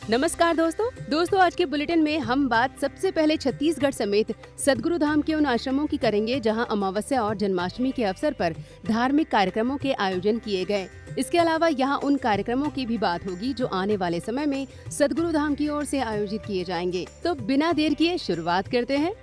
नमस्कार दोस्तों आज के बुलेटिन में हम बात सबसे पहले छत्तीसगढ़ समेत सद्गुरु धाम के उन आश्रमों की करेंगे जहां अमावस्या और जन्माष्टमी के अवसर पर धार्मिक कार्यक्रमों के आयोजन किए गए। इसके अलावा यहां उन कार्यक्रमों की भी बात होगी जो आने वाले समय में सद्गुरु धाम की ओर से आयोजित किए जाएंगे। तो बिना देर किए शुरुआत करते हैं।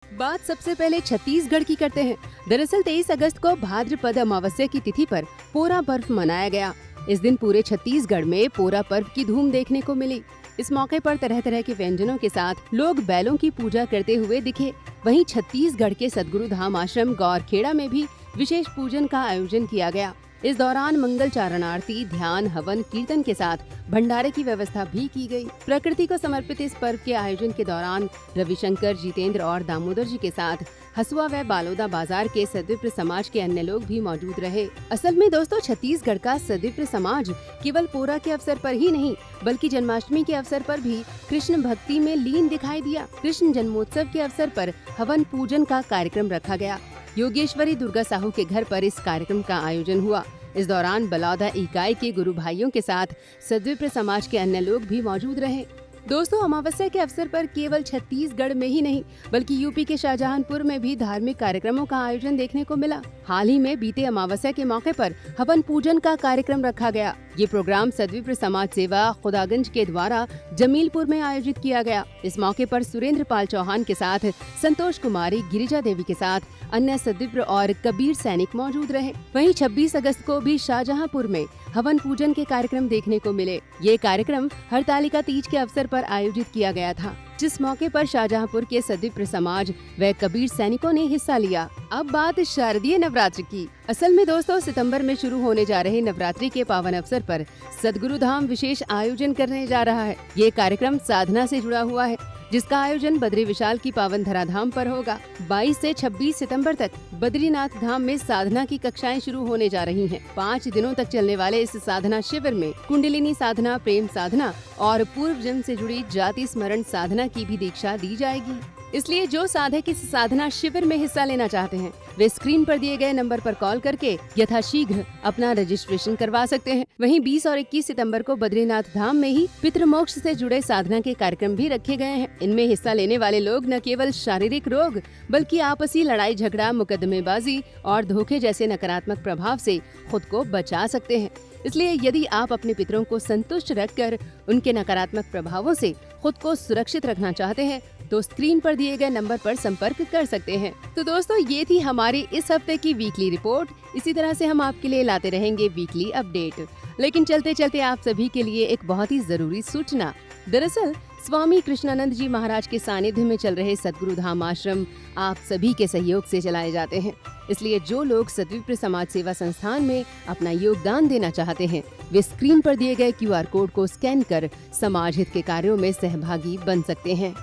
बात सबसे पहले छत्तीसगढ़ की करते हैं। दरअसल 23 अगस्त को भाद्रपद अमावस्या की तिथि पर पोरा पर्व मनाया गया। इस दिन पूरे छत्तीसगढ़ में पोरा पर्व की धूम देखने को मिली। इस मौके पर तरह तरह के व्यंजनों के साथ लोग बैलों की पूजा करते हुए दिखे। वहीं छत्तीसगढ़ के सद्गुरु धाम आश्रम गौरखेड़ा में भी विशेष पूजन का आयोजन किया गया। इस दौरान मंगल चारण आरती, ध्यान, हवन, कीर्तन के साथ भंडारे की व्यवस्था भी की गई। प्रकृति को समर्पित इस पर्व के आयोजन के दौरान रविशंकर, जितेंद्र और दामोदर जी के साथ हसुआ व बालोदा बाजार के सद्विप्र समाज के अन्य लोग भी मौजूद रहे। असल में दोस्तों, छत्तीसगढ़ का सद्विप्र समाज केवल पोरा के अवसर पर ही नहीं बल्कि जन्माष्टमी के अवसर पर भी कृष्ण भक्ति में लीन दिखाई दिया। कृष्ण जन्मोत्सव के अवसर पर हवन पूजन का कार्यक्रम रखा गया। योगेश्वरी दुर्गा साहू के घर पर इस कार्यक्रम का आयोजन हुआ। इस दौरान बलौदा इकाई के गुरु भाइयों के साथ सद्विप्र समाज के अन्य लोग भी मौजूद रहे। दोस्तों, अमावस्या के अवसर पर केवल छत्तीसगढ़ में ही नहीं बल्कि यूपी के शाहजहांपुर में भी धार्मिक कार्यक्रमों का आयोजन देखने को मिला। हाल ही में बीते अमावस्या के मौके पर हवन पूजन का कार्यक्रम रखा गया। ये प्रोग्राम सद्विप्र समाज सेवा खुदागंज के द्वारा जमीलपुर में आयोजित किया गया। इस मौके पर सुरेंद्र पाल चौहान के साथ संतोष कुमारी, गिरिजा देवी के साथ अन्य सद्विप्र और कबीर सैनिक मौजूद रहे। वहीं 26 अगस्त को भी शाहजहांपुर में हवन पूजन के कार्यक्रम देखने को मिले। ये कार्यक्रम हरतालिका तीज के अवसर पर आयोजित किया गया था, जिस मौके पर शाहजहांपुर के सद्विप्र समाज व कबीर सैनिकों ने हिस्सा लिया। अब बात शारदीय नवरात्र की। असल में दोस्तों, सितंबर में शुरू होने जा रहे नवरात्रि के पावन अवसर पर सद्गुरु धाम विशेष आयोजन करने जा रहा है। ये कार्यक्रम साधना से जुड़ा हुआ है, जिसका आयोजन बद्री विशाल की पावन धराधाम पर होगा। 22 से 26 सितंबर तक बद्रीनाथ धाम में साधना की कक्षाएं शुरू होने जा रही हैं। 5 दिनों तक चलने वाले इस साधना शिविर में कुंडलिनी साधना, प्रेम साधना और पूर्व जन्म से जुड़ी जाति स्मरण साधना की भी दीक्षा दी जाएगी। इसलिए जो साधक इस साधना शिविर में हिस्सा लेना चाहते हैं वे स्क्रीन पर दिए गए नंबर पर कॉल करके यथाशीघ्र अपना रजिस्ट्रेशन करवा सकते हैं। वहीं 20 और 21 सितंबर को बद्रीनाथ धाम में ही पितृमोक्ष से जुड़े साधना के कार्यक्रम भी रखे गए हैं। इनमें हिस्सा लेने वाले लोग न केवल शारीरिक रोग बल्कि आपसी लड़ाई झगड़ा, मुकदमेबाजी और धोखे जैसे नकारात्मक प्रभाव से खुद को बचा सकते हैं। इसलिए यदि आप अपने पितरों को संतुष्ट रखकर उनके नकारात्मक प्रभावों से खुद को सुरक्षित रखना चाहते हैं तो स्क्रीन पर दिए गए नंबर पर संपर्क कर सकते हैं। तो दोस्तों, ये थी हमारी इस हफ्ते की वीकली रिपोर्ट। इसी तरह से हम आपके लिए लाते रहेंगे वीकली अपडेट। लेकिन चलते चलते आप सभी के लिए एक बहुत ही जरूरी सूचना। दरअसल स्वामी कृष्णानंद जी महाराज के सानिध्य में चल रहे सद्गुरु धाम आश्रम आप सभी के सहयोग से चलाए जाते हैं। इसलिए जो लोग सद्विप्र समाज सेवा संस्थान में अपना योगदान देना चाहते हैं वे स्क्रीन पर दिए गए QR कोड को स्कैन कर समाज हित के कार्यों में सहभागी बन सकते हैं।